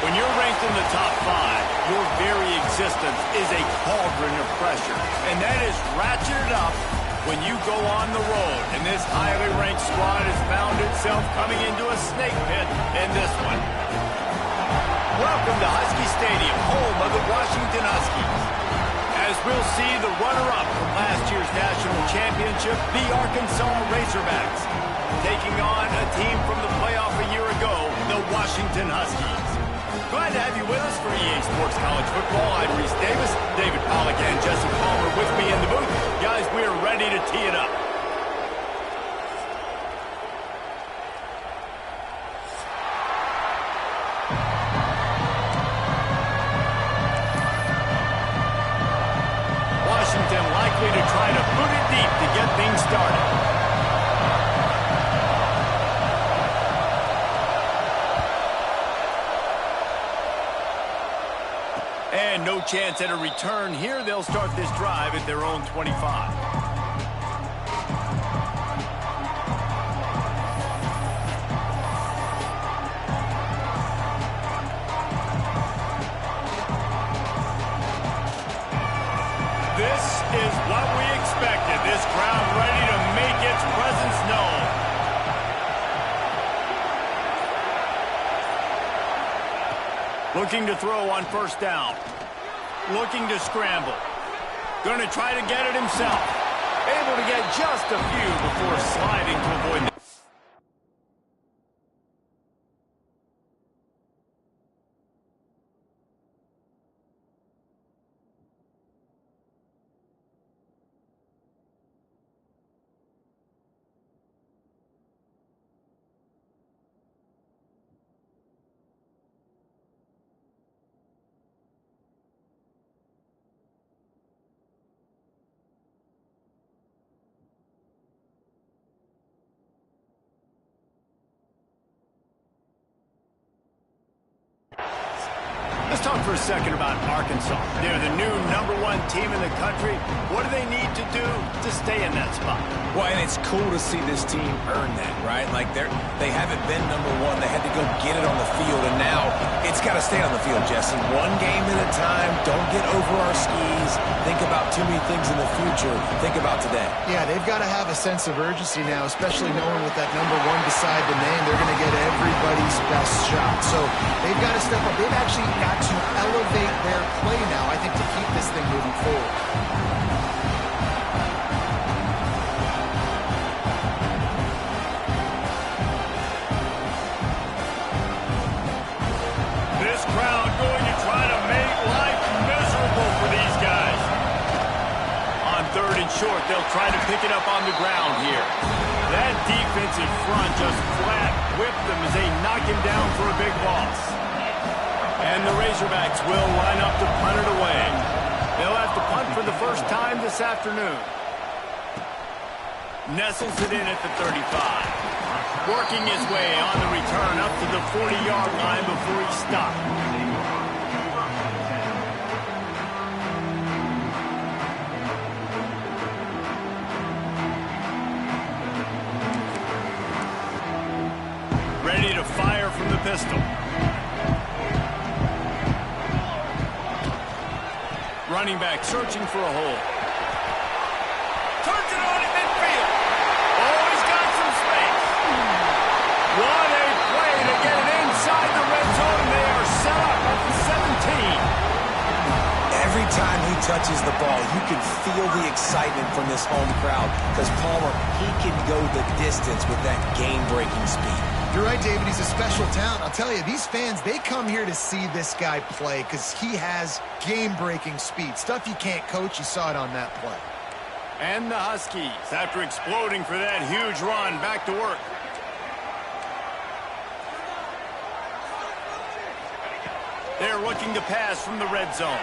When you're ranked in the top 5, your very existence is a cauldron of pressure. And that is ratcheted up when you go on the road. And this highly ranked squad has found itself coming into a snake pit in this one. Welcome to Husky Stadium, home of the Washington Huskies. As we'll see the runner-up from last year's national championship, the Arkansas Razorbacks, taking on a team from the playoff a year ago, the Washington Huskies. Glad to have you with us for EA Sports College Football. I'm Reese Davis, David Pollack, and Jesse Palmer with me in the booth. Guys, we are ready to tee it up. Washington likely to try to boot it deep to get things started. And no chance at a return here. They'll start this drive at their own 25. This is what we expected. This crowd ready to make its presence known. Looking to throw on first down. Looking to scramble. Going to try to get it himself. Able to get just a few before sliding to avoid the... Let's talk for a second about Arkansas. They're the new #1 team in the country. What do they need to do to stay in that spot? Well, and it's cool to see this team earn that, right? Like they haven't been #1. They had to go get it on the field, and now it's got to stay on the field, Jesse. One game at a time. Don't get over our skis. Think about too many things in the future. Think about today. Yeah, they've got to have a sense of urgency now, especially knowing with that #1 beside the name, they're going to get everybody's best shot. So they've got to step up. They've actually got to elevate their play now, I think, to keep this thing moving forward. This crowd going to try to make life miserable for these guys. On 3rd and short, they'll try to pick it up on the ground here. That defensive front just flat whipped them as they knock him down for a big loss. And the Razorbacks will line up to punt it away. They'll have to punt for the first time this afternoon. Nestles it in at the 35. Working his way on the return up to the 40-yard line before he stopped. Ready to fire from the pistol. Running back searching for a hole. Turns it on at midfield. Oh, he's got some space. What a play to get it inside the red zone. They are set up at the 17. Every time he touches the ball, you can feel the excitement from this home crowd because Palmer, he can go the distance with that game-breaking speed. You're right, David. He's a special talent. I'll tell you, these fans, they come here to see this guy play because he has game-breaking speed. Stuff you can't coach. You saw it on that play. And the Huskies, after exploding for that huge run, back to work. They're looking to pass from the red zone.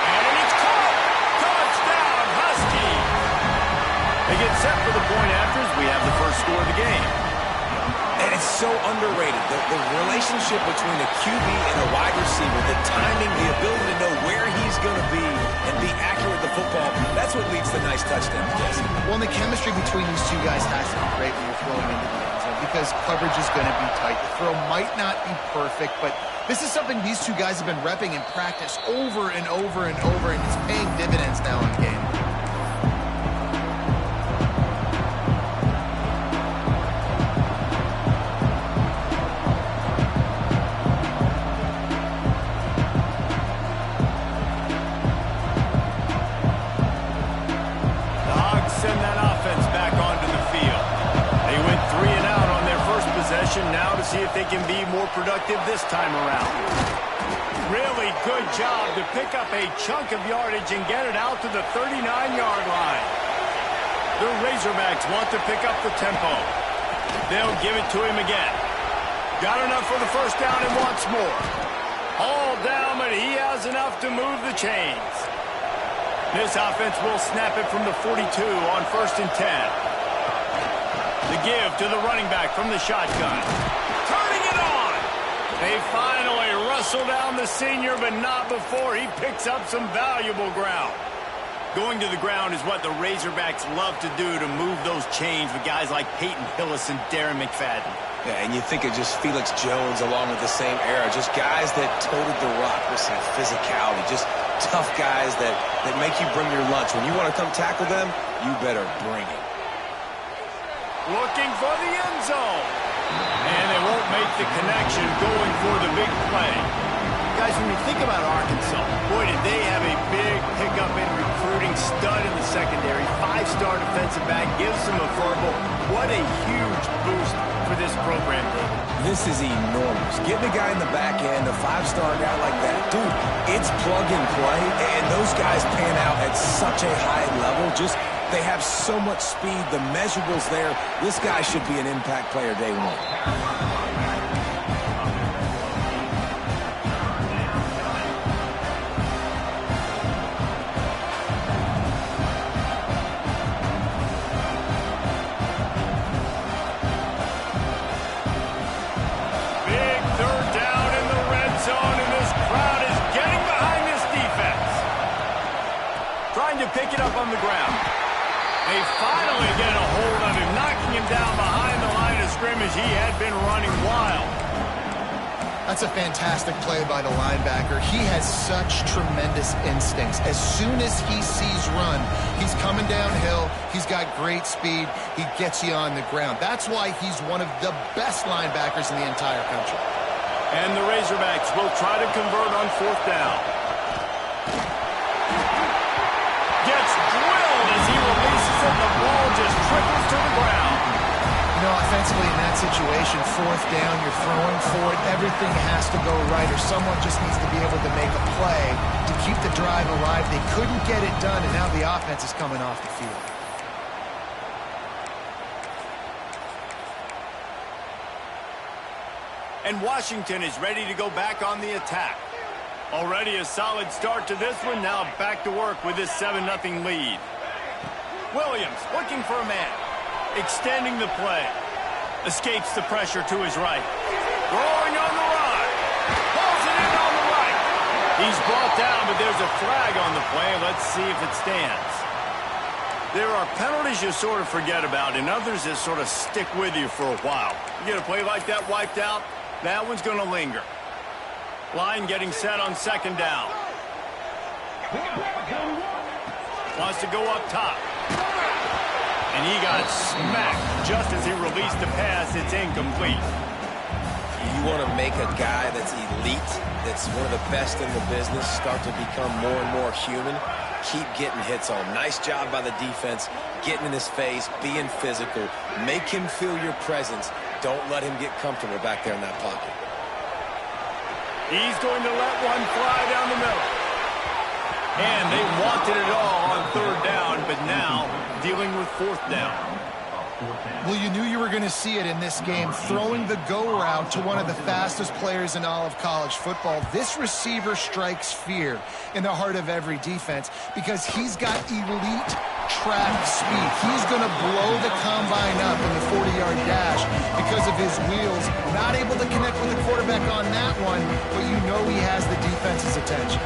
And it's caught! Touchdown, Huskies! They get set for the point afters. We have the first score of the game. It's so underrated. The relationship between a QB and a wide receiver, the timing, the ability to know where he's going to be and be accurate with the football, that's what leads to nice touchdowns, Jesse. Well, and the chemistry between these two guys has to be great when you're throwing into the end zone because coverage is going to be tight. The throw might not be perfect, but this is something these two guys have been repping in practice over and over and over, and it's paying dividends now in game. Now to see if they can be more productive this time around. Really good job to pick up a chunk of yardage and get it out to the 39-yard line. The Razorbacks want to pick up the tempo. They'll give it to him again. Got enough for the first down and wants more. All down, but he has enough to move the chains. This offense will snap it from the 42 on 1st and 10. The give to the running back from the shotgun. Turning it on. They finally wrestle down the senior, but not before he picks up some valuable ground. Going to the ground is what the Razorbacks love to do to move those chains with guys like Peyton Hillis and Darren McFadden. Yeah, and you think of just Felix Jones along with the same era. Just guys that toted the rock with some physicality. Just tough guys that make you bring your lunch. When you want to come tackle them, you better bring it. Looking for the end zone. And they won't make the connection going for the big play. Guys, when you think about Arkansas, boy, did they have a big pickup in recruiting, stud in the secondary, 5-star defensive back, gives them a verbal. What a huge boost for this program, David. This is enormous. Getting a guy in the back end, a 5-star guy like that, dude, it's plug and play, and those guys pan out at such a high level. They have so much speed, the measurables there. This guy should be an impact player day one. Big 3rd down in the red zone, and this crowd is getting behind this defense. Trying to pick it up on the ground. They finally get a hold of him, knocking him down behind the line of scrimmage. He had been running wild. That's a fantastic play by the linebacker. He has such tremendous instincts. As soon as he sees run, he's coming downhill. He's got great speed. He gets you on the ground. That's why he's one of the best linebackers in the entire country. And the Razorbacks will try to convert on 4th down. Gets drilled as he releases it. The ball just trickles to the ground. You know, offensively in that situation, 4th down, you're throwing for it. Everything has to go right, or someone just needs to be able to make a play to keep the drive alive. They couldn't get it done, and now the offense is coming off the field. And Washington is ready to go back on the attack. Already a solid start to this one. Now back to work with this 7-0 lead. Williams looking for a man. Extending the play. Escapes the pressure to his right. Throwing on the run. Pulls it in on the right. He's brought down, but there's a flag on the play. Let's see if it stands. There are penalties you sort of forget about, and others that sort of stick with you for a while. You get a play like that wiped out, that one's going to linger. Line getting set on 2nd down. Wants to go up top. And he got smacked just as he released the pass. It's incomplete. You want to make a guy that's elite, that's one of the best in the business, start to become more and more human. Keep getting hits on. Nice job by the defense, getting in his face, being physical. Make him feel your presence. Don't let him get comfortable back there in that pocket. He's going to let one fly down the middle. And they wanted it all on 3rd down, but now dealing with 4th down. Well, you knew you were going to see it in this game, throwing the go route to one of the fastest players in all of college football. This receiver strikes fear in the heart of every defense because he's got elite track speed. He's going to blow the combine up in the 40-yard dash because of his wheels. Not able to connect with the quarterback on that one, but you know he has the defense's attention.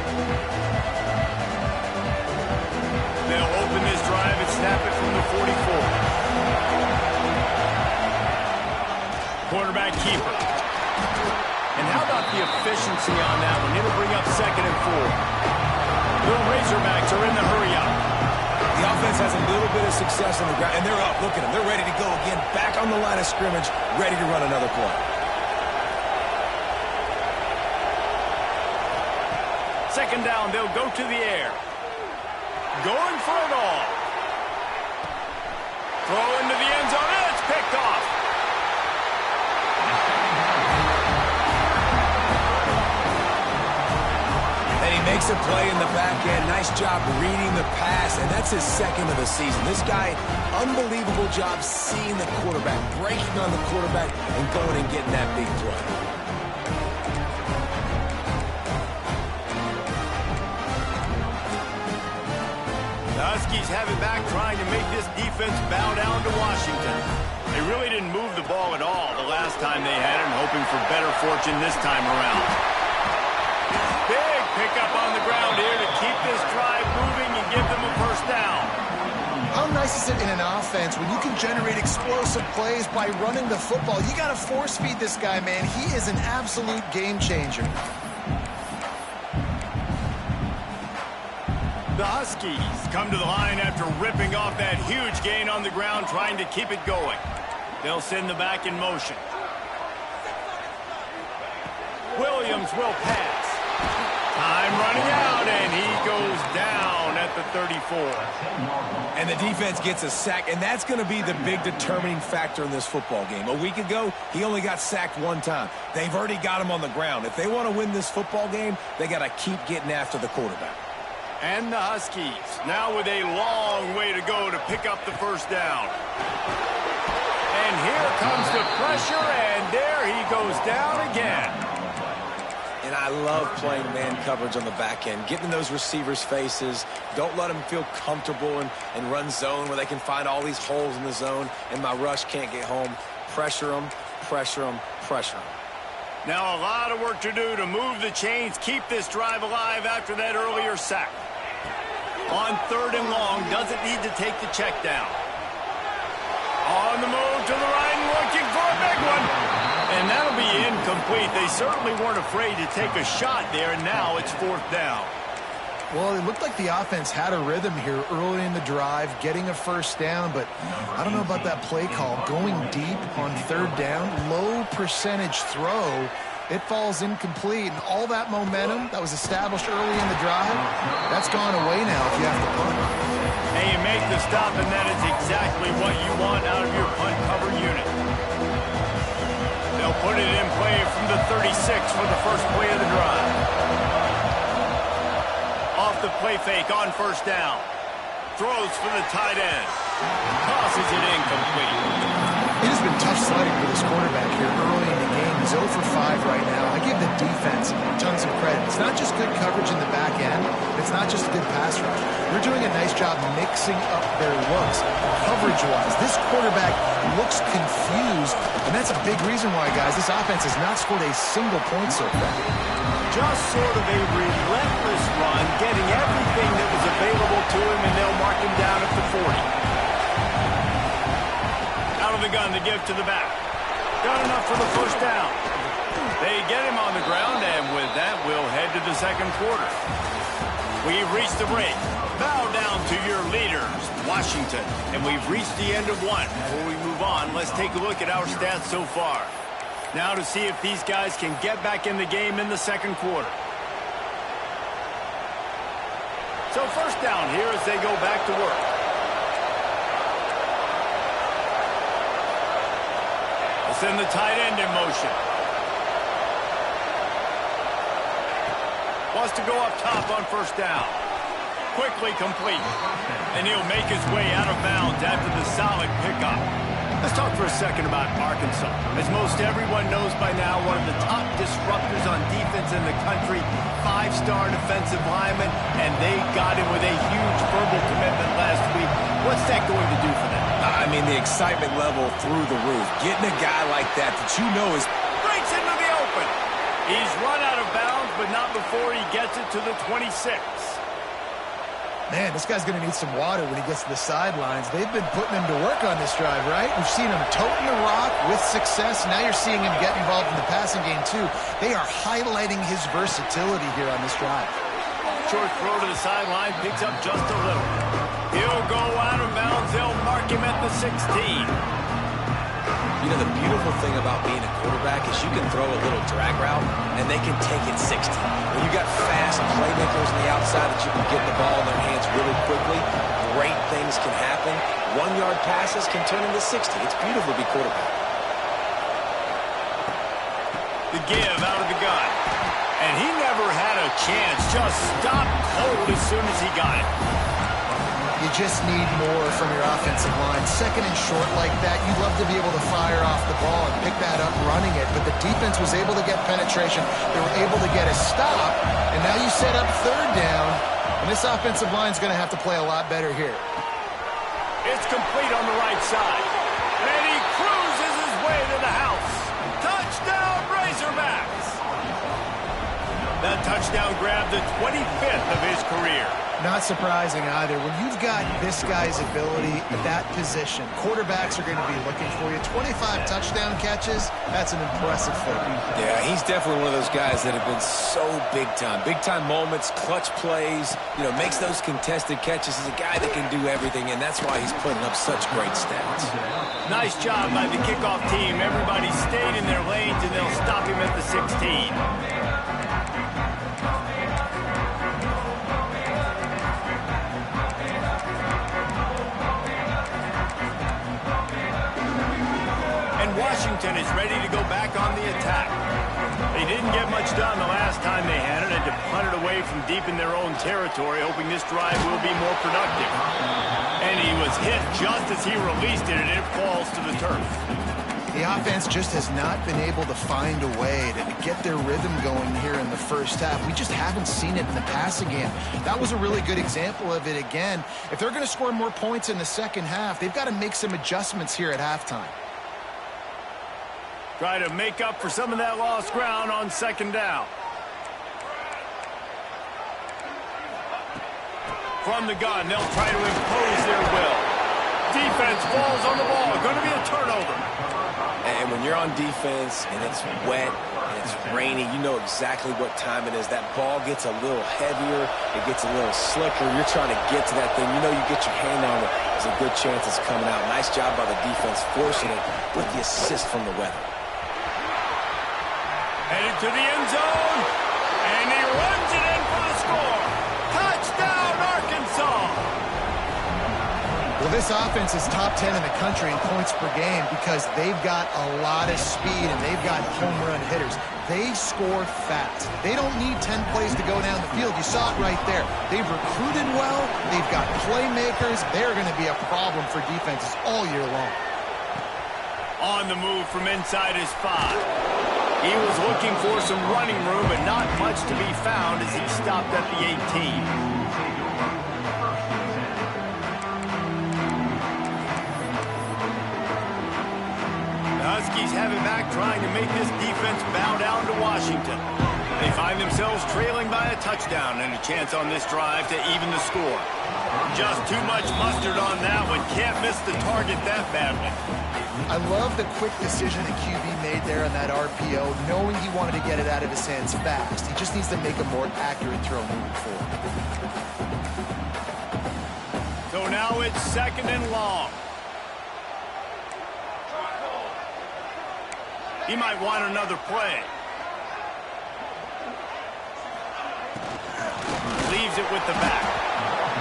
They'll open this drive and snap it from the 44. Quarterback keeper. And how about the efficiency on that one? It'll bring up 2nd and 4. The Razorbacks are in the hurry-up. The offense has a little bit of success on the ground, and they're up. Look at them. They're ready to go again, back on the line of scrimmage, ready to run another play. Second down, they'll go to the air. Going for it all. Throw into the end zone, and it's picked off. Makes a play in the back end. Nice job reading the pass, and that's his 2nd of the season. This guy, unbelievable job seeing the quarterback, breaking on the quarterback, and going and getting that big play. The Huskies have it back, trying to make this defense bow down to Washington. They really didn't move the ball at all the last time they had it, and hoping for better fortune this time around. Big pickup on the ground here to keep this drive moving and give them a first down. How nice is it in an offense when you can generate explosive plays by running the football? You got to force feed this guy, man. He is an absolute game changer. The Huskies come to the line after ripping off that huge gain on the ground, trying to keep it going. They'll send the back in motion. Williams will pass. Time running out, and he goes down at the 34. And the defense gets a sack, and that's going to be the big determining factor in this football game. A week ago, he only got sacked one time. They've already got him on the ground. If they want to win this football game, they got to keep getting after the quarterback. And the Huskies now with a long way to go to pick up the first down. And here comes the pressure, and there he goes down again. And I love playing man coverage on the back end, getting in those receivers' faces. Don't let them feel comfortable and run zone where they can find all these holes in the zone, and my rush can't get home. Pressure them, pressure them, pressure them. Now a lot of work to do to move the chains, keep this drive alive after that earlier sack. On 3rd and long, doesn't need to take the check down. On the move to the right, looking for a big one. And that'll be incomplete. They certainly weren't afraid to take a shot there, and now it's 4th down. Well, it looked like the offense had a rhythm here early in the drive, getting a first down, but I don't know about that play call. Going deep on 3rd down, low percentage throw, it falls incomplete, and all that momentum that was established early in the drive, that's gone away now if you have to punt. And you make the stop, and that is exactly what you want out of your punt cover unit. They'll put it in play from the 36 for the first play of the drive. Off the play fake on 1st down. Throws for the tight end. Tosses it incomplete. It has been tough sledding for this quarterback here early in the game. He's 0 for 5 right now. I give the defense tons of credit. It's not just good coverage in the back end. It's not just a good pass rush. They're doing a nice job mixing up their looks coverage-wise. This quarterback looks confused, and that's a big reason why, guys, this offense has not scored a single point so far. Just sort of a relentless run, getting everything that was available to him, and they'll mark him down at the 40. Out of the gun to give to the back. Got enough for the first down. They get him on the ground, and with that, we'll head to the 2nd quarter. We've reached the break. Bow down to your leaders, Washington. And we've reached the end of one. Before we move on, let's take a look at our stats so far. Now to see if these guys can get back in the game in the 2nd quarter. So first down here as they go back to work. They'll send the tight end in motion. Wants to go up top on 1st down. Quickly complete. And he'll make his way out of bounds after the solid pickup. Let's talk for a second about Arkansas. As most everyone knows by now, one of the top disruptors on defense in the country, 5-star defensive lineman, and they got him with a huge verbal commitment last week What's that going to do for them? I mean, the excitement level through the roof. Getting a guy like that you know is... Breaks into the open. He's run out of bounds, but not before he gets it to the 26. Man, this guy's going to need some water when he gets to the sidelines. They've been putting him to work on this drive, right? We've seen him toting the rock with success. Now you're seeing him get involved in the passing game, too. They are highlighting his versatility here on this drive. Short throw to the sideline, picks up just a little. He'll go out of bounds. They'll mark him at the 16. You know, the beautiful thing about being a quarterback is you can throw a little drag route, and they can take it 60. When you got fast playmakers on the outside that you can get the ball in their hands really quickly, great things can happen. 1-yard passes can turn into 60. It's beautiful to be quarterback. The give out of the gun. And he never had a chance. Just stopped cold as soon as he got it. You just need more from your offensive line. Second and short like that, you'd love to be able to fire off the ball and pick that up running it, but the defense was able to get penetration. They were able to get a stop, and now you set up third down, and this offensive line is going to have to play a lot better here. It's complete on the right side, and he cruises his way to the house. Touchdown, Razorbacks! That touchdown grabbed the 25th of his career. Not surprising either. When you've got this guy's ability at that position, quarterbacks are going to be looking for you. 25 touchdown catches, that's an impressive thing. Yeah, he's definitely one of those guys that have been so big time. Big time moments, clutch plays, you know, makes those contested catches. He's a guy that can do everything, and that's why he's putting up such great stats. Nice job by the kickoff team. Everybody stayed in their lanes, and they'll stop him at the 16. Washington is ready to go back on the attack. They didn't get much done the last time they had it, and to punt it away from deep in their own territory, hoping this drive will be more productive. And he was hit just as he released it, and it falls to the turf. The offense just has not been able to find a way to get their rhythm going here in the first half. We just haven't seen it in the passing game. That was a really good example of it again. If they're going to score more points in the second half, they've got to make some adjustments here at halftime. Try to make up for some of that lost ground on second down. From the gun, they'll try to impose their will. Defense falls on the ball. Going to be a turnover. And when you're on defense and it's wet and it's rainy, you know exactly what time it is. That ball gets a little heavier. It gets a little slicker. You're trying to get to that thing. You know you get your hand on it. There's a good chance it's coming out. Nice job by the defense forcing it with the assist from the weather. Headed to the end zone, and he runs it in for the score. Touchdown, Arkansas! Well, this offense is top 10 in the country in points per game because they've got a lot of speed and they've got home run hitters. They score fast. They don't need 10 plays to go down the field. You saw it right there. They've recruited well. They've got playmakers. They're going to be a problem for defenses all year long. On the move from inside his 5. He was looking for some running room, but not much to be found as he stopped at the 18. The Huskies have it back, trying to make this defense bow down to Washington. They find themselves trailing by a touchdown and a chance on this drive to even the score. Just too much mustard on that one. Can't miss the target that badly. I love the quick decision that QB made there on that RPO, knowing he wanted to get it out of his hands fast. He just needs to make a more accurate throw moving forward. So now it's second and long. He might want another play. Leaves it with the back.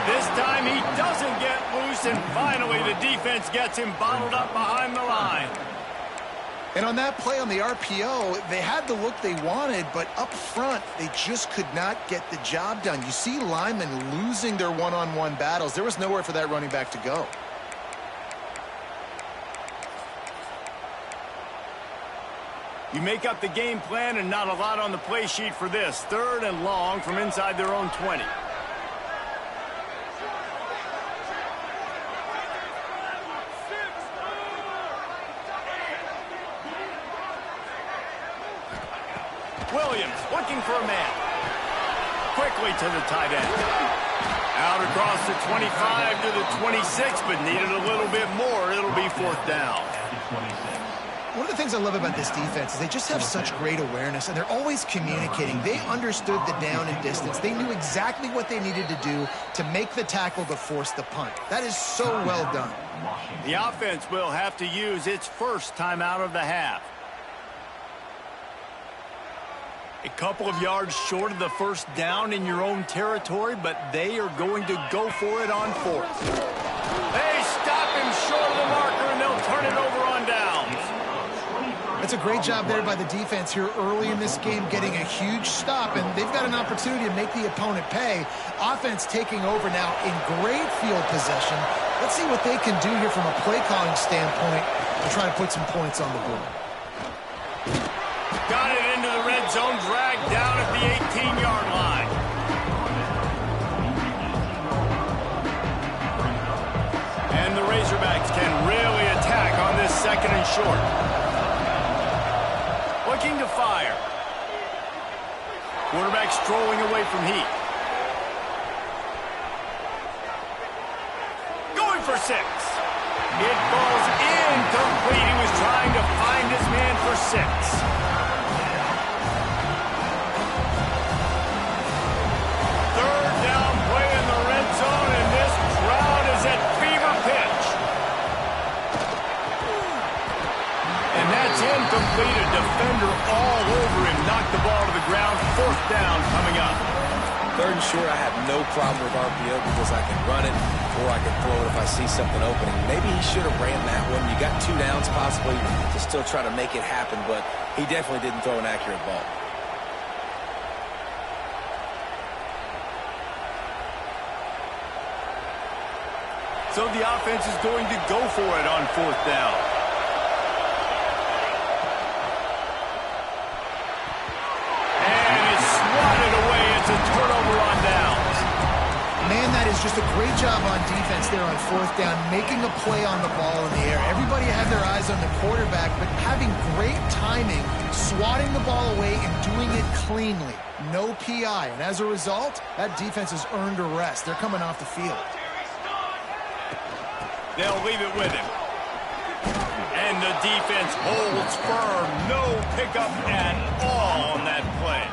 This time he doesn't get loose, and finally the defense gets him bottled up behind the line. And on that play on the RPO, they had the look they wanted, but up front, they just could not get the job done. You see linemen losing their one-on-one battles. There was nowhere for that running back to go. You make up the game plan and not a lot on the play sheet for this. Third and long from inside their own 20. Williams looking for a man. Quickly to the tight end. Out across the 25 to the 26, but needed a little bit more. It'll be 4th down. One of the things I love about this defense is they just have such great awareness, and they're always communicating. They understood the down and distance. They knew exactly what they needed to do to make the tackle to force the punt. That is so well done. The offense will have to use its first timeout of the half. A couple of yards short of the first down in your own territory, but they are going to go for it on 4th. They stop him short of the marker, and they'll turn it over on downs. That's a great job there by the defense here early in this game, getting a huge stop, and they've got an opportunity to make the opponent pay. Offense taking over now in great field possession. Let's see what they can do here from a play calling standpoint to try to put some points on the board. Got it into the red zone, dragged down at the 18-yard line. And the Razorbacks can really attack on this 2nd and short. Looking to fire. Quarterback strolling away from heat. Going for 6. It falls incomplete. He was trying to find his man for 6. Incomplete, a defender all over him, knocked the ball to the ground. 4th down coming up. 3rd and short, I have no problem with RPO because I can run it or I can throw it if I see something opening. Maybe he should have ran that one. You got 2 downs possibly to still try to make it happen, but he definitely didn't throw an accurate ball. So the offense is going to go for it on 4th down. A turnover on downs. Man, that is just a great job on defense there on 4th down, making a play on the ball in the air. Everybody had their eyes on the quarterback, but having great timing, swatting the ball away and doing it cleanly. No PI, and as a result, that defense has earned a rest. They're coming off the field. They'll leave it with him. And the defense holds firm. No pickup at all on that play.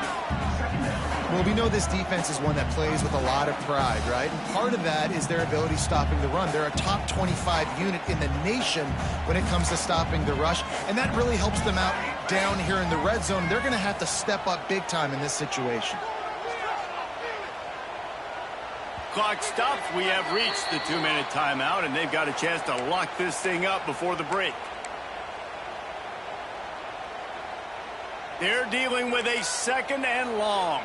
Well, we know this defense is one that plays with a lot of pride, right? And part of that is their ability stopping the run. They're a top 25 unit in the nation when it comes to stopping the rush, and that really helps them out down here in the red zone. They're going to have to step up big time in this situation. Clock stops. We have reached the 2-minute timeout, and they've got a chance to lock this thing up before the break. They're dealing with a 2nd and long.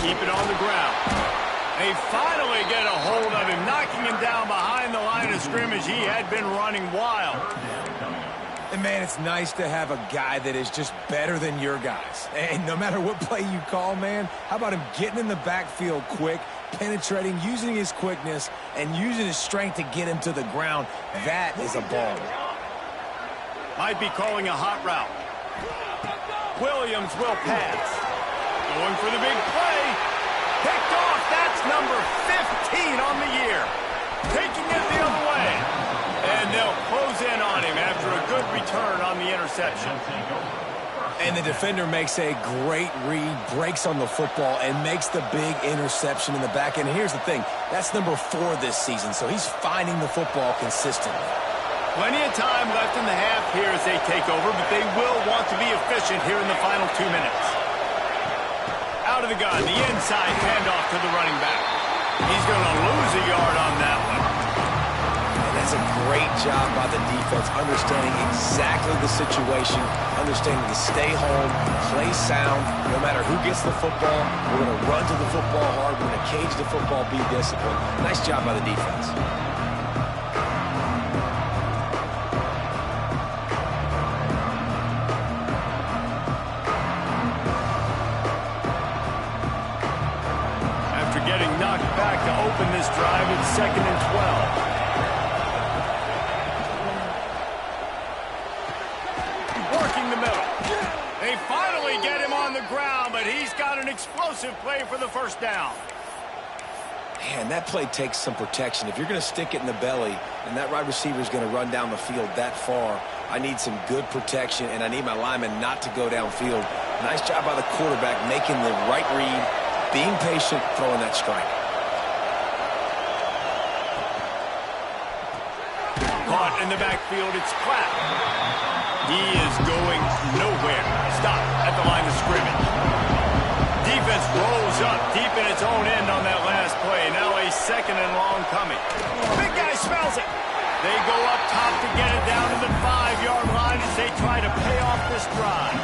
Keep it on the ground. They finally get a hold of him, knocking him down behind the line of scrimmage. He had been running wild. And, man, it's nice to have a guy that is just better than your guys. And no matter what play you call, man, how about him getting in the backfield quick, penetrating, using his quickness, and using his strength to get him to the ground? That is a ball. Might be calling a hot route. Williams will pass. Going for the big play. Picked off. That's number 15 on the year. Taking it the other way. And they'll close in on him after a good return on the interception. And the defender makes a great read, breaks on the football, and makes the big interception in the back end. And here's the thing. That's number 4 this season, so he's finding the football consistently. Plenty of time left in the half here as they take over, but they will want to be efficient here in the final 2 minutes. Out of the gun, the inside handoff to the running back. He's going to lose a yard on that one. And that's a great job by the defense, understanding exactly the situation, understanding to stay home, play sound. No matter who gets the football, we're going to run to the football hard. We're going to cage the football, be disciplined. Nice job by the defense. Getting knocked back to open this drive. It's 2nd and 12. finally get him on the ground, but he's got an explosive play for the first down. Man, that play takes some protection. If you're going to stick it in the belly and that wide receiver is going to run down the field that far, I need some good protection, and I need my lineman not to go downfield. Nice job by the quarterback making the right read, being patient, throwing that strike. Caught in the backfield, it's Clapp. He is going nowhere. Stop at the line of scrimmage. Defense rolls up deep in its own end on that last play. Now a second and long coming. Big guy smells it. They go up top to get it down to the 5-yard line as they try to pay off this drive.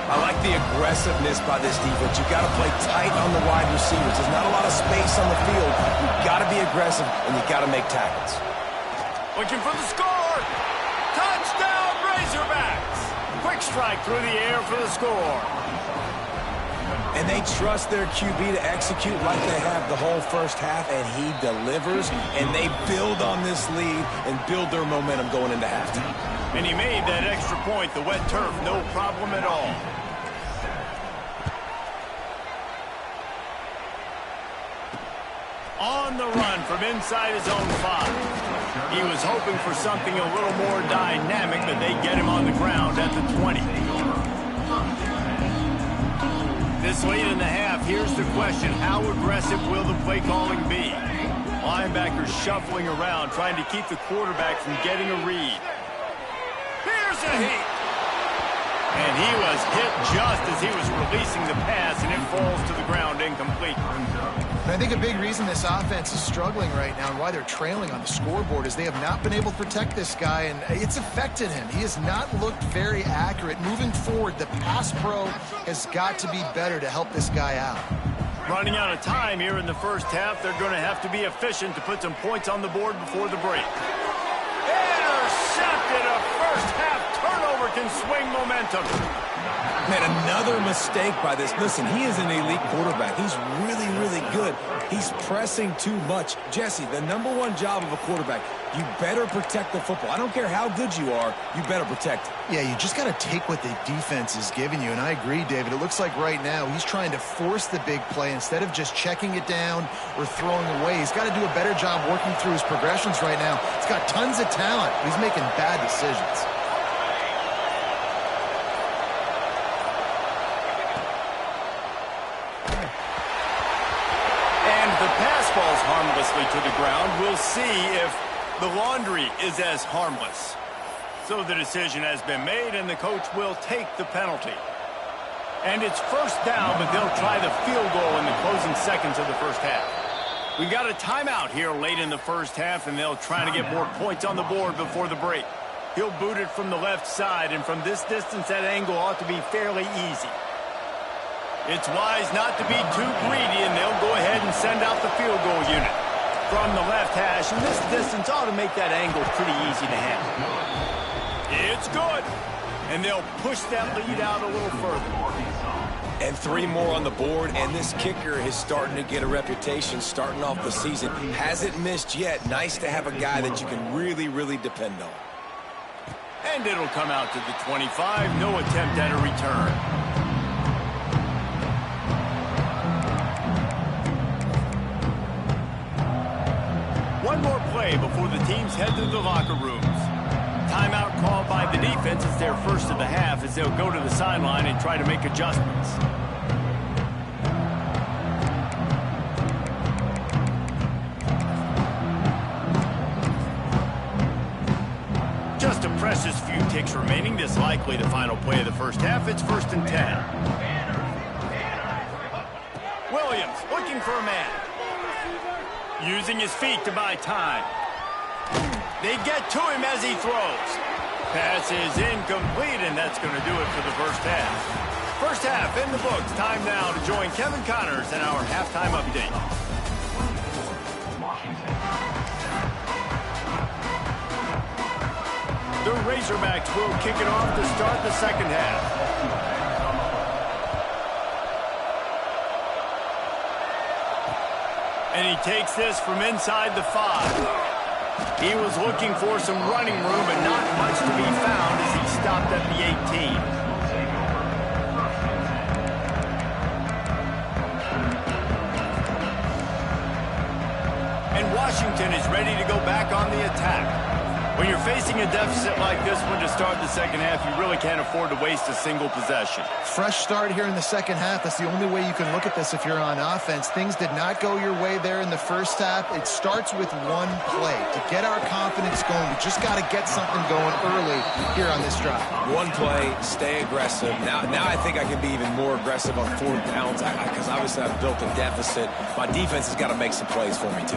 I like the aggressiveness by this defense. You've got to play tight on the wide receivers. There's not a lot of space on the field. You've got to be aggressive, and you've got to make tackles. Looking for the score. Touchdown, Razorbacks. Quick strike through the air for the score. And they trust their QB to execute like they have the whole first half, and he delivers, and they build on this lead and build their momentum going into halftime. And he made that extra point, the wet turf, no problem at all. On the run from inside his own 5. He was hoping for something a little more dynamic, but they get him on the ground at the 20. This late in the half, here's the question. How aggressive will the play calling be? Linebackers shuffling around, trying to keep the quarterback from getting a read. Here's a heat. And he was hit just as he was releasing the pass, and it falls to the ground incomplete. And I think a big reason this offense is struggling right now and why they're trailing on the scoreboard is they have not been able to protect this guy, and it's affected him. He has not looked very accurate. Moving forward, the pass pro has got to be better to help this guy out. Running out of time here in the first half, they're going to have to be efficient to put some points on the board before the break. Intercepted. A first half turnover can swing momentum. Man, another mistake by this. Listen, he is an elite quarterback. He's really, really good. He's pressing too much. Jesse, the #1 job of a quarterback, you better protect the football. I don't care how good you are, you better protect it. Yeah, you just got to take what the defense is giving you, and I agree, David. It looks like right now he's trying to force the big play instead of just checking it down or throwing away. He's got to do a better job working through his progressions right now. He's got tons of talent. He's making bad decisions. Falls harmlessly to the ground. We'll see if the laundry is as harmless. So the decision has been made, and the coach will take the penalty. And it's first down, but they'll try the field goal in the closing seconds of the first half. We've got a timeout here late in the first half, and they'll try to get more points on the board before the break. He'll boot it from the left side, and from this distance, that angle ought to be fairly easy. It's wise not to be too greedy, and they'll go ahead and send out the field goal unit. From the left hash, and this distance ought to make that angle pretty easy to handle. It's good. And they'll push that lead out a little further. And 3 more on the board, and this kicker is starting to get a reputation starting off the season. Hasn't missed yet. Nice to have a guy that you can really, really depend on. And it'll come out to the 25. No attempt at a return. One more play before the teams head to the locker rooms. Timeout called by the defense. It's their first of the half as they'll go to the sideline and try to make adjustments. Just a precious few ticks remaining. This likely the final play of the first half. It's 1st and 10. Williams looking for a man. Using his feet to buy time. They get to him as he throws. Pass is incomplete, and that's going to do it for the first half. First half in the books. Time now to join Kevin Connors in our halftime update. The Razorbacks will kick it off to start the second half. And he takes this from inside the 5. He was looking for some running room, but not much to be found as he stopped at the 18. And Washington is ready to go back on the attack. When you're facing a deficit like this one to start the second half, you really can't afford to waste a single possession. Fresh start here in the second half. That's the only way you can look at this if you're on offense. Things did not go your way there in the first half. It starts with one play. To get our confidence going, we just got to get something going early here on this drive. One play, stay aggressive. Now I think I can be even more aggressive on fourth downs because obviously I've built a deficit. My defense has got to make some plays for me too.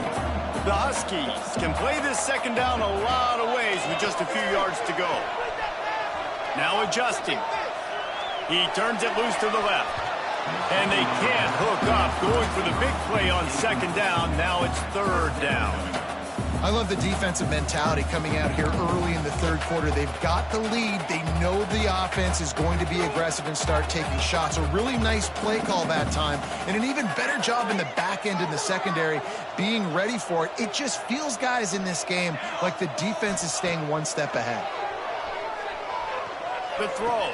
The Huskies can play this second down a lot of ways with just a few yards to go. Now adjusting. He turns it loose to the left. And they can't hook up, going for the big play on second down. Now it's third down. I love the defensive mentality coming out here early in the third quarter. They've got the lead. They know the offense is going to be aggressive and start taking shots. A really nice play call that time, and an even better job in the back end in the secondary being ready for it. It just feels, guys, in this game like the defense is staying one step ahead. The throw.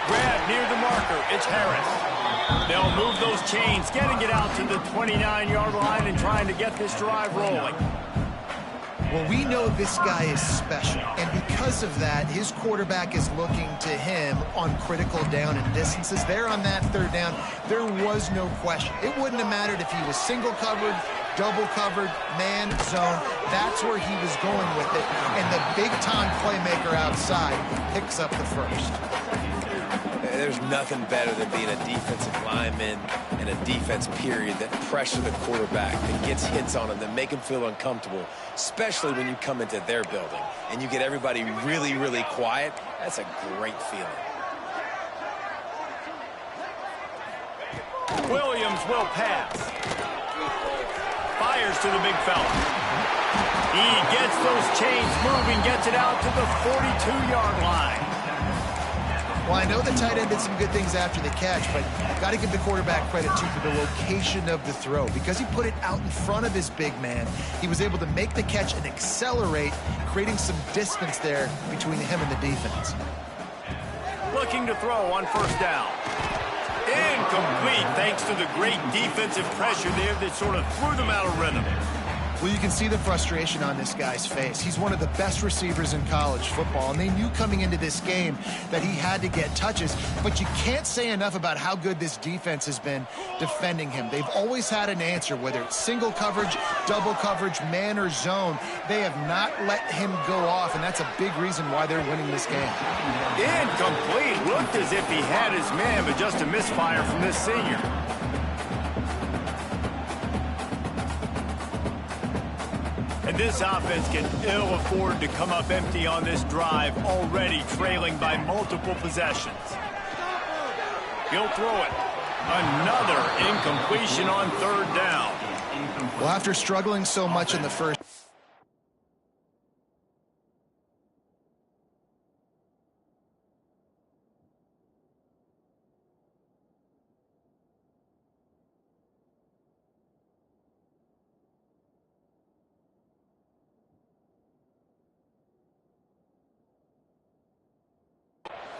Grab near the marker. It's Harris. They'll move those chains, getting it out to the 29-yard line and trying to get this drive rolling. Well, we know this guy is special, and because of that, his quarterback is looking to him on critical down and distances. There on that third down, there was no question. It wouldn't have mattered if he was single covered, double covered, man, zone. That's where he was going with it, and the big-time playmaker outside picks up the first. There's nothing better than being a defensive lineman and a defense period that pressure the quarterback, that gets hits on him, that make him feel uncomfortable, especially when you come into their building and you get everybody really, really quiet. That's a great feeling. Williams will pass. Fires to the big fella. He gets those chains moving, gets it out to the 42-yard line. Well, I know the tight end did some good things after the catch, but I've got to give the quarterback credit, too, for the location of the throw. Because he put it out in front of his big man, he was able to make the catch and accelerate, creating some distance there between him and the defense. Looking to throw on first down. Incomplete, thanks to the great defensive pressure there that sort of threw them out of rhythm. Well, you can see the frustration on this guy's face. He's one of the best receivers in college football, and they knew coming into this game that he had to get touches, but you can't say enough about how good this defense has been defending him. They've always had an answer, whether it's single coverage, double coverage, man or zone. They have not let him go off, and that's a big reason why they're winning this game. Incomplete. Looked as if he had his man, but just a misfire from this senior. And this offense can ill afford to come up empty on this drive, already trailing by multiple possessions. He'll throw it. Another incompletion on third down. Well, after struggling so much in the first,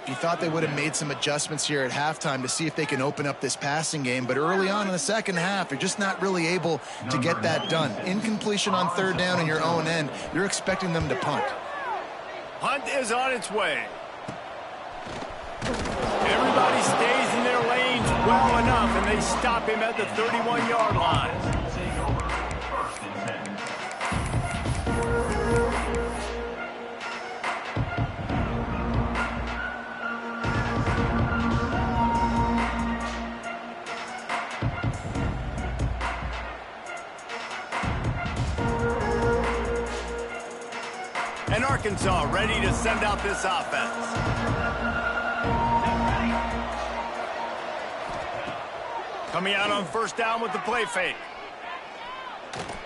you thought they would have made some adjustments here at halftime to see if they can open up this passing game, but early on in the second half, they're just not really able to get that done. Incompletion on third down in your own end, you're expecting them to punt. Punt is on its way. Everybody stays in their lanes well enough, and they stop him at the 31-yard line. And Arkansas ready to send out this offense. Coming out on first down with the play fake.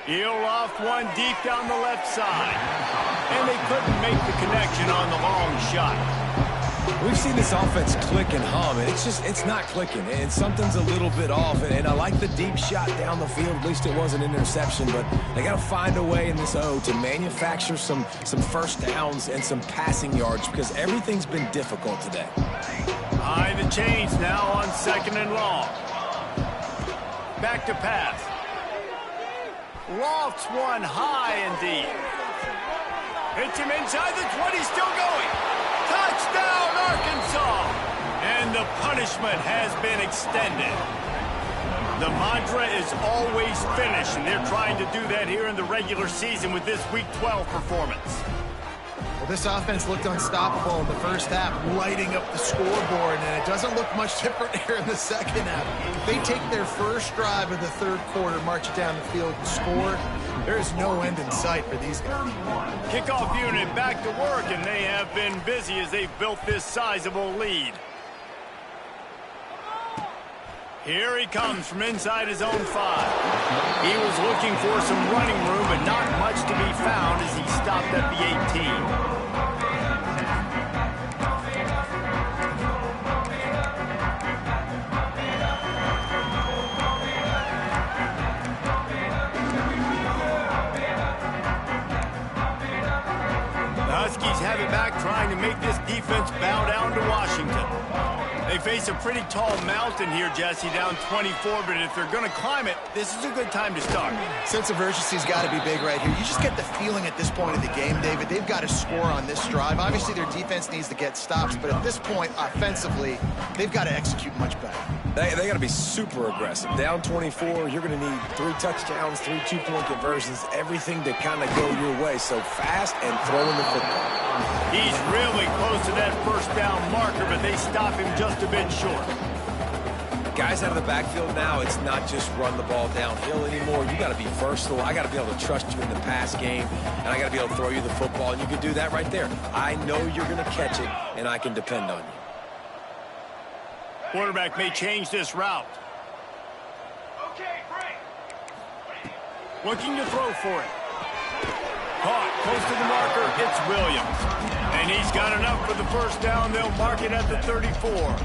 He'll loft one deep down the left side. And they couldn't make the connection on the long shot. We've seen this offense click and hum, and it's not clicking, and something's a little bit off. And I like the deep shot down the field. At least it was an interception, but they got to find a way in this O to manufacture some first downs and some passing yards because everything's been difficult today. High the chains now on second and long. Back to pass. Lofts one high and deep. Hits him inside the 20, still going. Touchdown, Arkansas! And the punishment has been extended. The mantra is always finish, and they're trying to do that here in the regular season with this Week 12 performance. Well, this offense looked unstoppable in the first half, lighting up the scoreboard, and it doesn't look much different here in the second half. They take their first drive of the third quarter, march it down the field, and score. There's no end in sight for these guys. Kickoff unit back to work, and they have been busy as they've built this sizable lead. Here he comes from inside his own 5. He was looking for some running room, but not much to be found as he stopped at the 18. The Huskies have it back, trying to make this defense bow down to Washington. They face a pretty tall mountain here, Jesse, down 24, but if they're going to climb it, this is a good time to start. Sense of urgency's got to be big right here. You just get the feeling at this point of the game, David, they've got to score on this drive. Obviously, their defense needs to get stops, but at this point, offensively, they've got to execute much better. They got to be super aggressive. Down 24, you're going to need 3 touchdowns, 3 two-point conversions, everything to kind of go your way. So fast and throwing the football. He's really close to that first down marker, but they stop him just a bit short. Guys out of the backfield now, it's not just run the ball downhill anymore. You got to be versatile. I got to be able to trust you in the pass game, and I got to be able to throw you the football, and you can do that right there. I know you're going to catch it, and I can depend on you. Quarterback may change this route. Looking to throw for it. Caught close to the marker. It's Williams. And he's got enough for the first down. They'll mark it at the 34.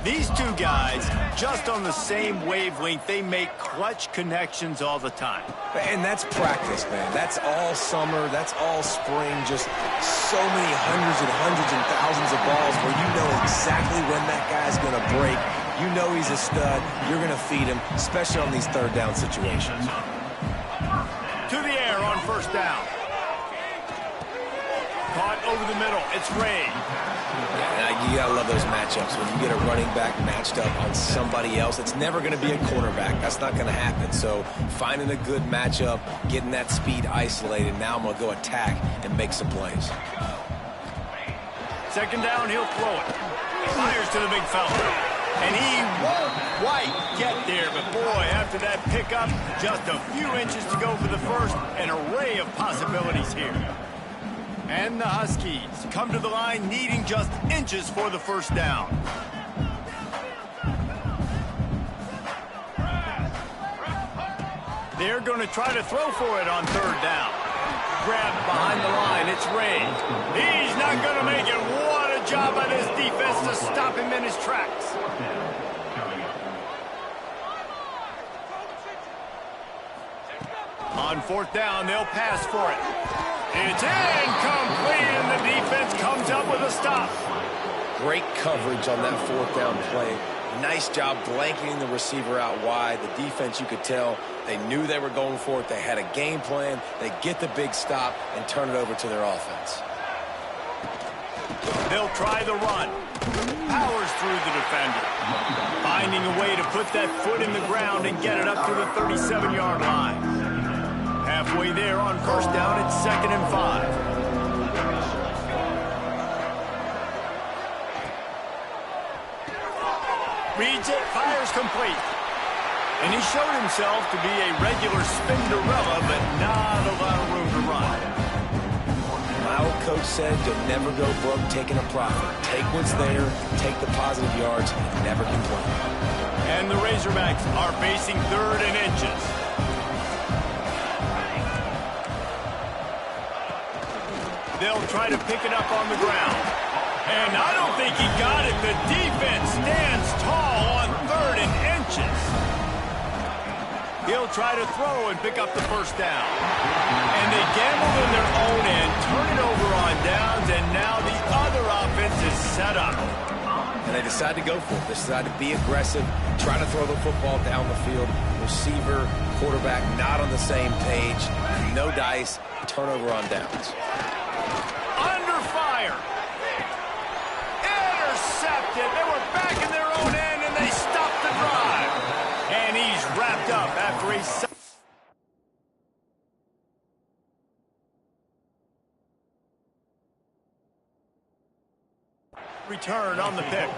These two guys, just on the same wavelength, they make clutch connections all the time. And that's practice, man. That's all summer. That's all spring. Just so many hundreds and thousands of balls where you know exactly when that guy's going to break. You know he's a stud. You're going to feed him, especially on these third down situations. To the air on first down. Caught over the middle. It's Ray. You got to love those matchups. When you get a running back matched up on somebody else, it's never going to be a cornerback. That's not going to happen. So finding a good matchup, getting that speed isolated, now I'm going to go attack and make some plays. Second down, he'll throw it. Fires to the big fella. And he won't quite get there, but boy, after that pickup, just a few inches to go for the first. An array of possibilities here. And the Huskies come to the line needing just inches for the first down. They're going to try to throw for it on third down. Grabbed behind the line, it's Ray. He's not going to make it. What a job by this defense to stop him in his tracks. On fourth down, they'll pass for it. It's incomplete, and the defense comes up with a stop. Great coverage on that fourth down play. Nice job blanketing the receiver out wide. The defense, you could tell, they knew they were going for it. They had a game plan. They get the big stop and turn it over to their offense. They'll try the run. Powers through the defender. Finding a way to put that foot in the ground and get it up to the 37-yard line. Halfway there on first down, it's 2nd and 5. Reads it, fires complete. And he showed himself to be a regular Spinderella, but not a lot of room to run. My old coach said you'll never go broke taking a profit. Take what's there, take the positive yards, and never complain. And the Razorbacks are facing 3rd and inches. They'll try to pick it up on the ground. And I don't think he got it. The defense stands tall on 3rd and inches. He'll try to throw and pick up the first down. And they gambled in their own end, turn it over on downs, and now the other offense is set up. And they decide to go for it. They decide to be aggressive, try to throw the football down the field. receiver, quarterback not on the same page. No dice, turnover on downs. Under fire. Intercepted. They were back in their own end, and they stopped the drive. And he's wrapped up after he... return on the pick.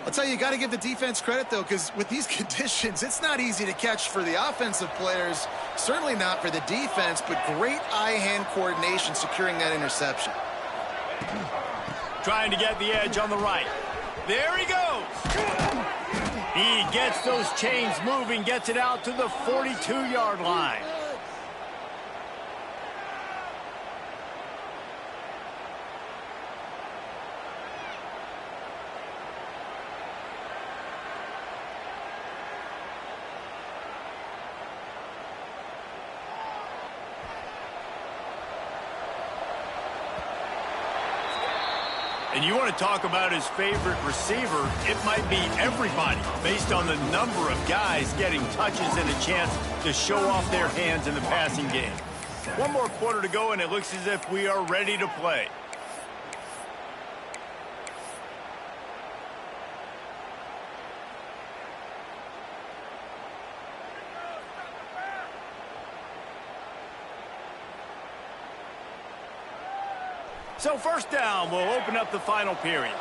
I'll tell you got to give the defense credit, though, because with these conditions, it's not easy to catch for the offensive players, certainly not for the defense, but great eye-hand coordination securing that interception. Trying to get the edge on the right. There he goes. He gets those chains moving, gets it out to the 42-yard line. And you want to talk about his favorite receiver, it might be everybody based on the number of guys getting touches and a chance to show off their hands in the passing game. One more quarter to go, and it looks as if we are ready to play. So first down, we'll open up the final period.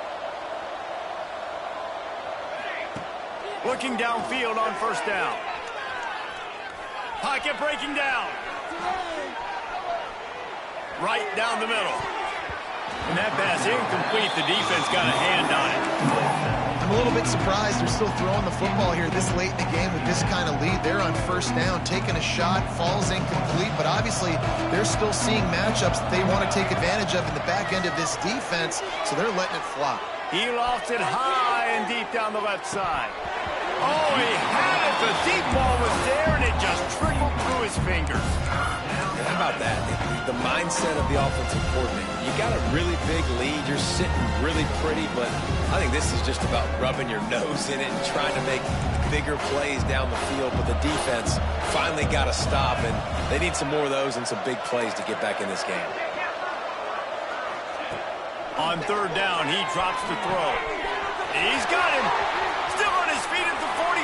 Looking downfield on first down. Pocket breaking down. Right down the middle. And that pass incomplete. The defense got a hand on it. I'm a little bit surprised they're still throwing the football here this late in the game with this kind of lead. They're on first down, taking a shot, falls incomplete, but obviously they're still seeing matchups that they want to take advantage of in the back end of this defense, so they're letting it fly. He lofts it high and deep down the left side. Oh, he had it. The deep ball was there, and it just trickled through his fingers. How about that? The mindset of the offensive coordinator. You got a really big lead. You're sitting really pretty, but I think this is just about rubbing your nose in it and trying to make bigger plays down the field. But the defense finally got a stop, and they need some more of those and some big plays to get back in this game. On third down, he drops to throw. He's got him. Still on his feet at the 45.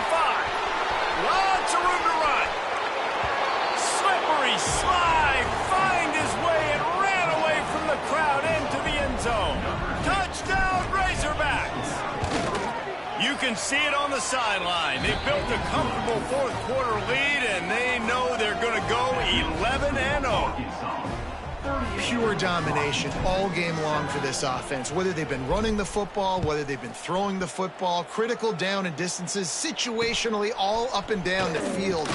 Lots of room to run. Slippery slide. Find his way and ran away from the crowd into the end zone. Touchdown, Razorbacks. You can see it on the sideline. They built a comfortable fourth quarter lead, and they know they're going to go 11-0. Pure domination all game long for this offense. Whether they've been running the football, whether they've been throwing the football, critical down and distances, situationally all up and down the field.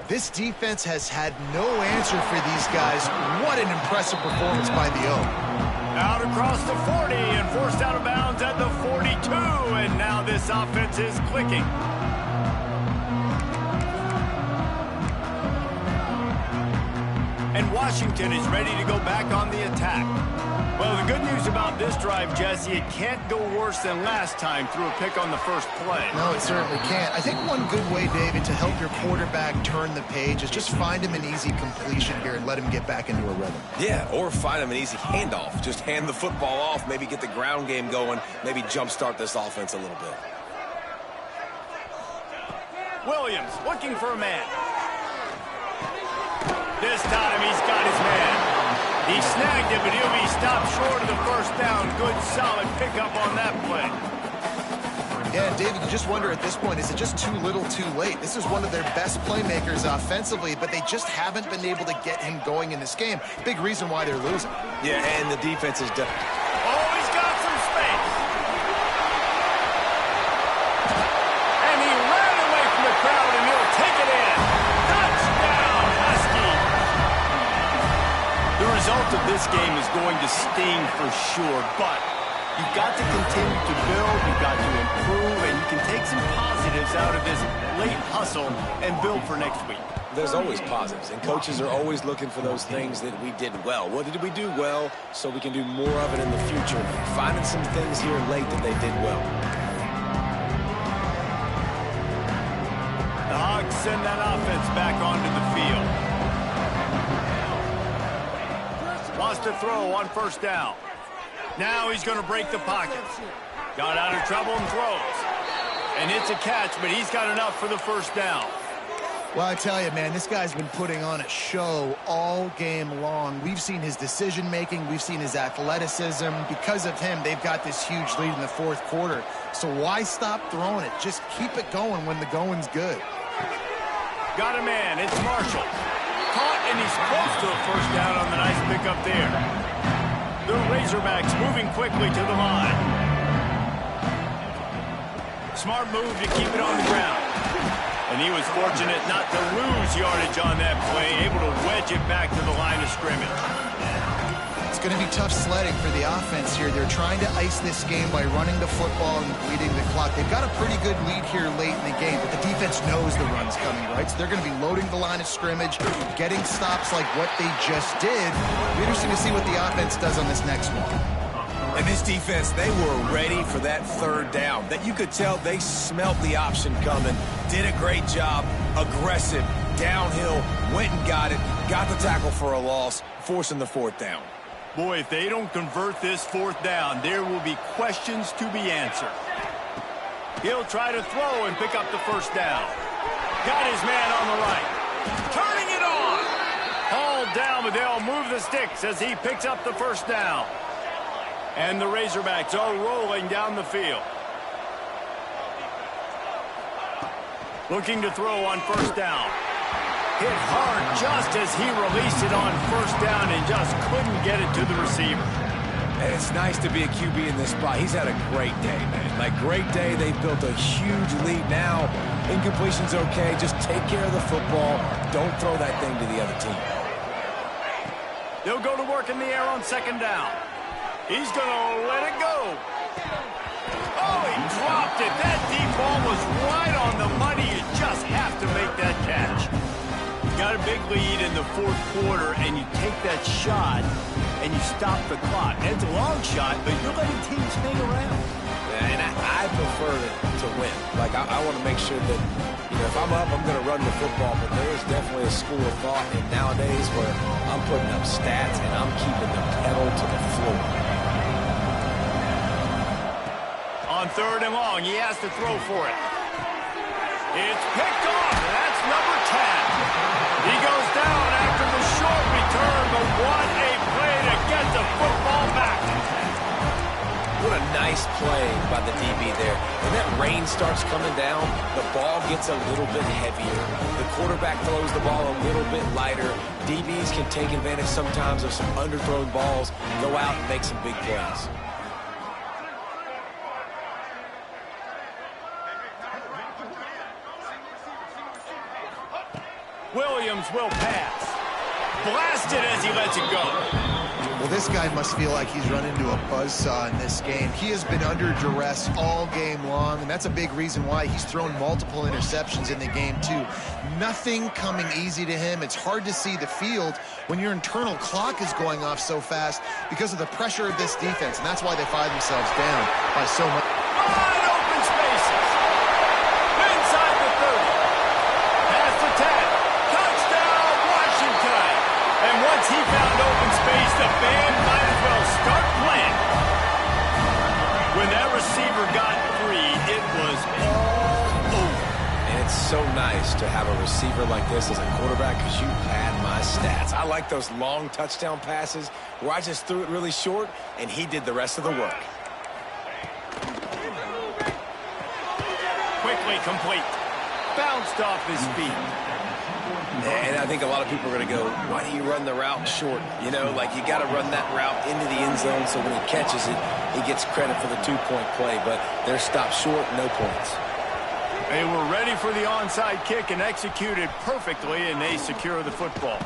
This defense has had no answer for these guys. What an impressive performance by the O. Out across the 40 and forced out of bounds at the 42, and now this offense is clicking. And Washington is ready to go back on the attack. Well, the good news about this drive, Jesse, it can't go worse than last time through a pick on the first play. No, it certainly can't. I think one good way, David, to help your quarterback turn the page is just find him an easy completion here and let him get back into a rhythm. Yeah, or find him an easy handoff. Just hand the football off, maybe get the ground game going, maybe jumpstart this offense a little bit. Williams looking for a man. This time he's got his man. He snagged it, but he'll be stopped short of the first down. Good, solid pickup on that play. Yeah, David, you just wonder at this point, is it just too little too late? This is one of their best playmakers offensively, but they just haven't been able to get him going in this game. Big reason why they're losing. Yeah, and the defense is done. Oh, he's got some space. And he ran away from the crowd, and he'll take it in. Touchdown, Husky. The result of this game is going to sting for sure, but you've got to continue to build, you've got to improve, and you can take some positives out of this late hustle and build for next week. There's always positives, and coaches are always looking for those things that we did well. What did we do well so we can do more of it in the future? Finding some things here late that they did well. The send that offense back onto the field. Wants to throw on first down. Now he's going to break the pocket. Got out of trouble and throws. And it's a catch, but he's got enough for the first down. Well, I tell you, man, this guy's been putting on a show all game long. We've seen his decision-making. We've seen his athleticism. Because of him, they've got this huge lead in the fourth quarter. So why stop throwing it? Just keep it going when the going's good. Got a man. It's Marshall. Caught, and he's close to a first down on the nice pickup there. The Razorbacks moving quickly to the line. Smart move to keep it on the ground. And he was fortunate not to lose yardage on that play, able to wedge it back to the line of scrimmage. It's going to be tough sledding for the offense here. They're trying to ice this game by running the football and bleeding the clock. They've got a pretty good lead here late in the game, but the defense knows the run's coming, right? So they're going to be loading the line of scrimmage, getting stops like what they just did. It'll be interesting to see what the offense does on this next one. And this defense, they were ready for that third down. That you could tell they smelled the option coming. Did a great job. Aggressive. Downhill. Went and got it. Got the tackle for a loss. Forcing the fourth down. Boy, if they don't convert this fourth down, there will be questions to be answered. He'll try to throw and pick up the first down. Got his man on the right. Turning it on. Hauled down, but they'll move the sticks as he picks up the first down. And the Razorbacks are rolling down the field. Looking to throw on first down. Hit hard just as he released it on first down and just couldn't get it to the receiver. And it's nice to be a QB in this spot. He's had a great day, man. Like, great day. They've built a huge lead now. Incompletion's okay. Just take care of the football. Don't throw that thing to the other team. They'll go to work in the air on second down. He's going to let it go. Oh, he dropped it. That deep ball was right on the money. You just have to make that catch. You got a big lead in the fourth quarter, and you take that shot, and you stop the clock. And it's a long shot, but you're letting teams hang around. And I prefer to win. Like, I want to make sure that, you know, if I'm up, I'm going to run the football. But there is definitely a school of thought in nowadays where I'm putting up stats and I'm keeping the pedal to the floor. On third and long, he has to throw for it. It's picked off, and that's number 10. He goes down after the short return, but what a play to get the football back. What a nice play by the DB there. When that rain starts coming down, the ball gets a little bit heavier. The quarterback throws the ball a little bit lighter. DBs can take advantage sometimes of some underthrown balls, go out and make some big plays. Williams will pass. Blasted as he lets it go. Well, this guy must feel like he's run into a buzzsaw in this game. He has been under duress all game long, and that's a big reason why he's thrown multiple interceptions in the game, too. Nothing coming easy to him. It's hard to see the field when your internal clock is going off so fast because of the pressure of this defense, and that's why they find themselves down by so much. Wide open spaces. Inside the 30. Past the 10. Touchdown, Washington. And once he found open space, the band might as well start playing. When that receiver got free, it was all over. And it's so nice to have a receiver like this as a quarterback because you pad my stats. I like those long touchdown passes where I just threw it really short and he did the rest of the work. Quickly complete. Bounced off his feet. And I think a lot of people are going to go, why do you run the route short? You know, like you got to run that route into the end zone so when he catches it, he gets credit for the two-point play. But they're stopped short, no points. They were ready for the onside kick and executed perfectly, and they secure the football.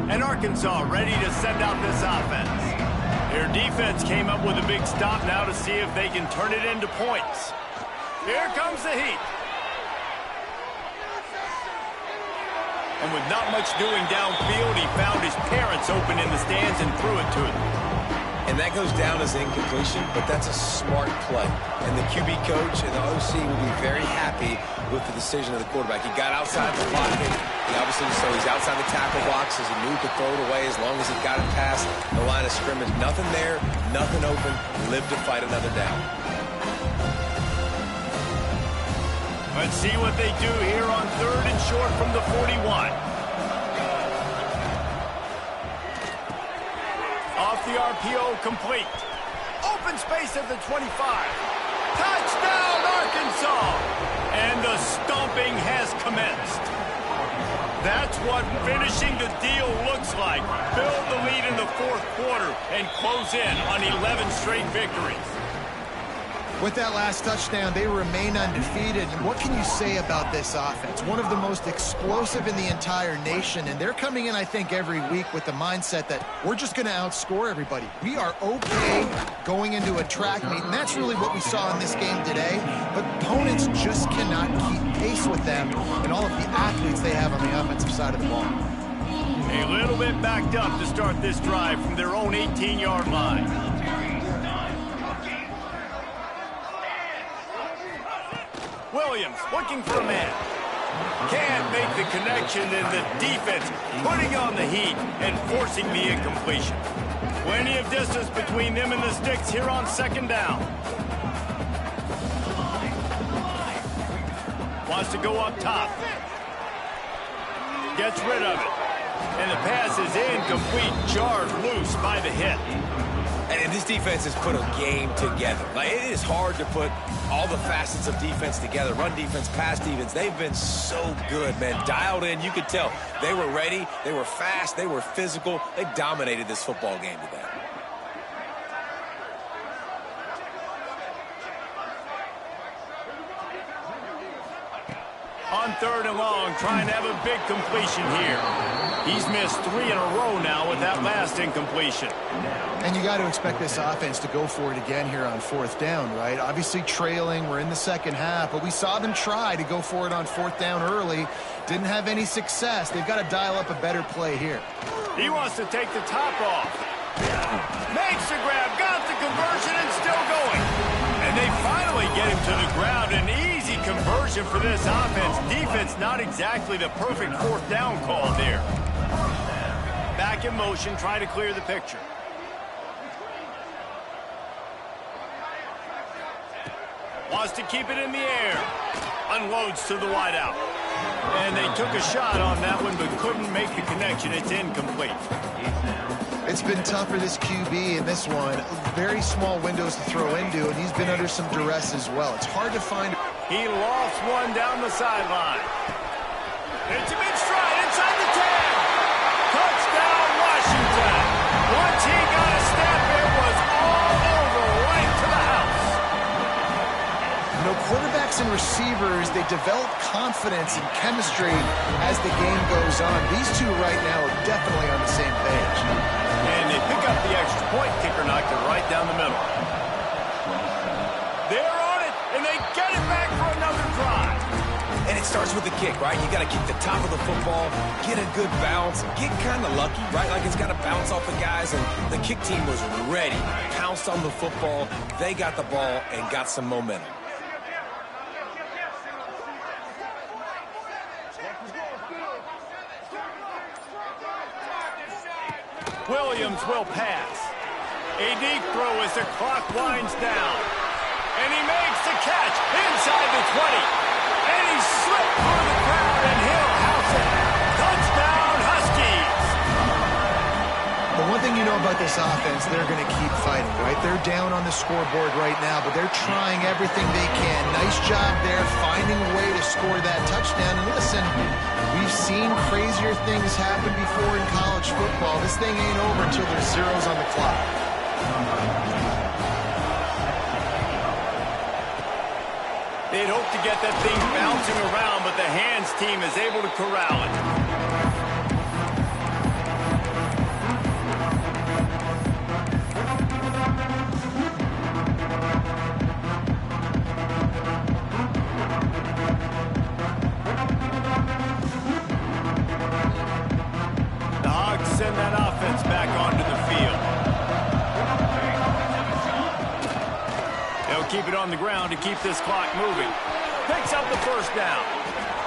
And Arkansas ready to send out this offense. Their defense came up with a big stop now to see if they can turn it into points. Here comes the heat. And with not much doing downfield, he found his parents open in the stands and threw it to them. And that goes down as incompletion, but that's a smart play. And the QB coach and the OC will be very happy with the decision of the quarterback. He got outside the pocket. He obviously, so he's outside the tackle box as he knew he could throw it away as long as he got it past the line of scrimmage. Nothing there, nothing open. Lived to fight another down. Let's see what they do here on 3rd and short from the 41. Off the RPO, complete. Open space at the 25. Touchdown, Arkansas! And the stomping has commenced. That's what finishing the deal looks like. Build the lead in the 4th quarter and close in on 11 straight victories. With that last touchdown, they remain undefeated. And what can you say about this offense? One of the most explosive in the entire nation. And they're coming in, I think, every week with the mindset that we're just going to outscore everybody. We are okay going into a track meet. And that's really what we saw in this game today. But opponents just cannot keep pace with them and all of the athletes they have on the offensive side of the ball. A little bit backed up to start this drive from their own 18-yard line. Williams looking for a man. Can't make the connection, and the defense putting on the heat and forcing the incompletion. Plenty of distance between them and the sticks here on 2nd down. Wants to go up top. Gets rid of it. And the pass is incomplete, jarred loose by the hit. And this defense has put a game together. Like, it is hard to put all the facets of defense together. Run defense, pass defense. They've been so good, man. Dialed in. You could tell they were ready. They were fast. They were physical. They dominated this football game today. On 3rd and long, trying to have a big completion here. He's missed 3 in a row now with that last incompletion. And you got to expect this offense to go for it again here on 4th down, right? Obviously trailing, we're in the 2nd half, but we saw them try to go for it on 4th down early. Didn't have any success. They've got to dial up a better play here. He wants to take the top off. Makes the grab, got the conversion, and still going. And they finally get him to the ground. An easy conversion for this offense. Defense not exactly the perfect 4th down call there. Back in motion, try to clear the picture. Wants to keep it in the air. Unloads to the wideout. And they took a shot on that one but couldn't make the connection. It's incomplete. It's been tough for this QB in this one. Very small windows to throw into, and he's been under some duress as well. It's hard to find. He lost one down the sideline. It's a mid-stride inside the 10. Touchdown, Washington. Once he got a step, it was all over, right to the house. You know, quarterbacks and receivers, they develop confidence and chemistry as the game goes on. These two right now are definitely on the same page. And they pick up the extra point. Kicker knocked it right down the middle. They're on it, and they get it back for another drive. And it starts with the kick, right? You got to kick the top of the football, get a good bounce, get kind of lucky, right? Like it's got to bounce off the guys, and the kick team was ready. Pounced on the football. They got the ball and got some momentum. Williams will pass. A deep throw as the clock winds down. And he makes the catch inside the 20. And he slipped through the crowd, and he'll house it. Touchdown, Huskies. The one thing you know about this offense, they're going to keep fighting, right? They're down on the scoreboard right now, but they're trying everything they can. Nice job there, finding a way to score that touchdown. And listen, we've seen crazier things happen before in college football. This thing ain't over until there's zeros on the clock. They'd hope to get that thing bouncing around, but the hands team is able to corral it. They'll keep it on the ground to keep this clock moving. Picks up the first down.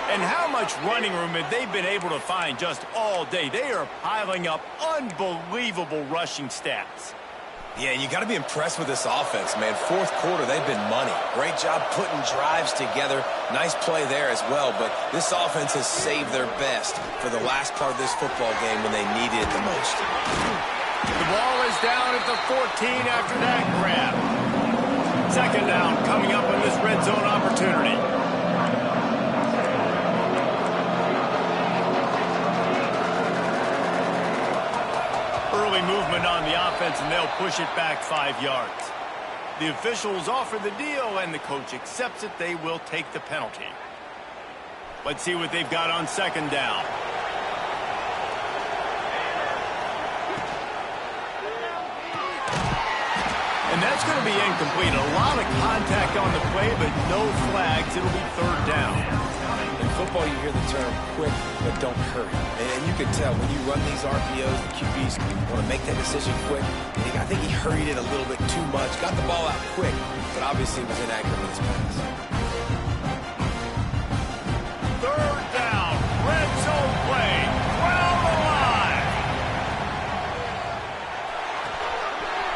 And how much running room have they been able to find just all day? They are piling up unbelievable rushing stats. Yeah, you got to be impressed with this offense, man. Fourth quarter, they've been money. Great job putting drives together. Nice play there as well, but this offense has saved their best for the last part of this football game when they needed it the most. The ball is down at the 14 after that grab. Second down coming up on this red zone opportunity. Early movement on the offense, and they'll push it back 5 yards. The officials offer the deal, and the coach accepts it. They will take the penalty. Let's see what they've got on second down. And that's going to be incomplete. A lot of contact on the play, but no flags. It'll be third down. In football, you hear the term quick, but don't hurry. And you can tell when you run these RPOs, the QBs want to make that decision quick. And I think he hurried it a little bit too much. Got the ball out quick, but obviously was inaccurate with his pass. Third down. Red zone play. Well alive.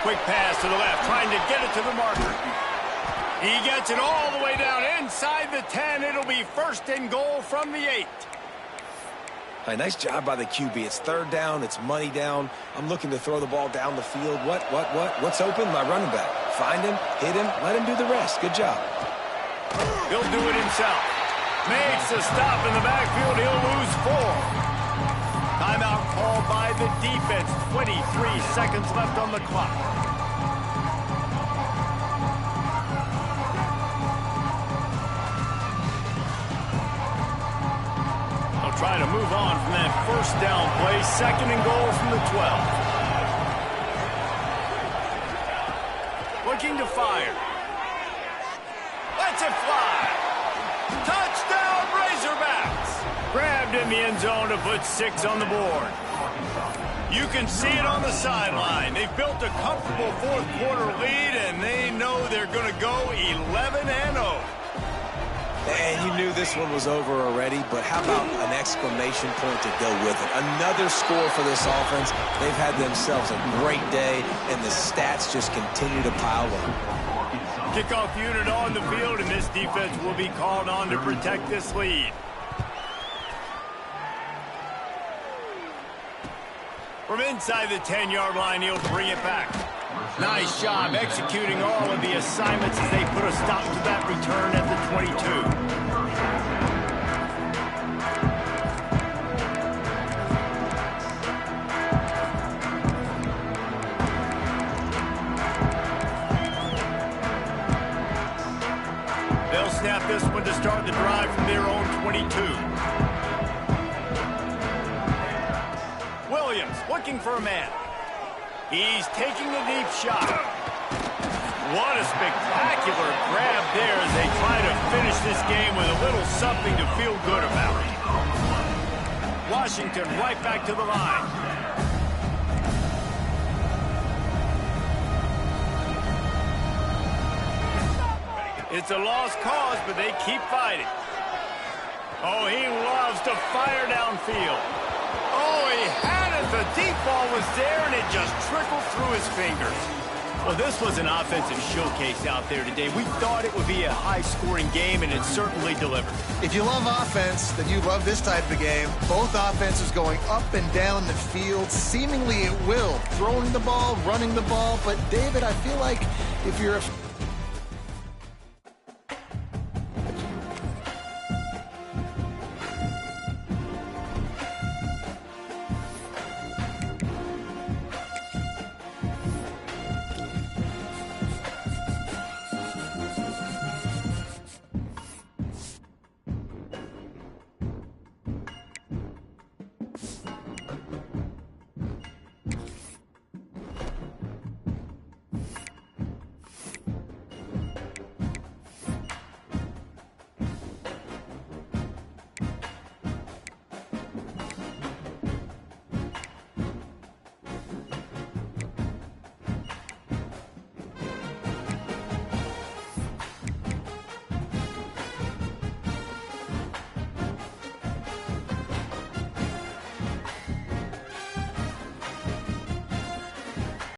Quick pass to the left, trying to get it to the marker. He gets it all the way down inside the 10. It'll be first and goal from the 8. Right, nice job by the QB. It's third down. It's money down. I'm looking to throw the ball down the field. What's open? My running back. Find him, hit him, let him do the rest. Good job. He'll do it himself. Makes a stop in the backfield. He'll lose 4. Timeout called by the defense. 23 seconds left on the clock. Try to move on from that first down play. Second and goal from the 12. Looking to fire. Lets it fly. Touchdown, Razorbacks. Grabbed in the end zone to put 6 on the board. You can see it on the sideline. They've built a comfortable fourth quarter lead, and they know they're going to go 11-0. And you knew this one was over already, but how about an exclamation point to go with it? Another score for this offense. They've had themselves a great day, and the stats just continue to pile up. Kickoff unit on the field, and this defense will be called on to protect this lead. From inside the 10-yard line, he'll bring it back. Nice job executing all of the assignments as they put a stop to that return at the 22. They'll snap this one to start the drive from their own 22. Williams looking for a man. He's taking a deep shot. What a spectacular grab there as they try to finish this game with a little something to feel good about. Washington right back to the line. It's a lost cause, but they keep fighting. Oh, he loves to fire downfield. Oh, he had it. The deep ball was there, and it just trickled through his fingers. Well, this was an offensive showcase out there today. We thought it would be a high-scoring game, and it certainly delivered. If you love offense, then you love this type of game. Both offenses going up and down the field, seemingly at will. Throwing the ball, running the ball. But, David, I feel like if you're a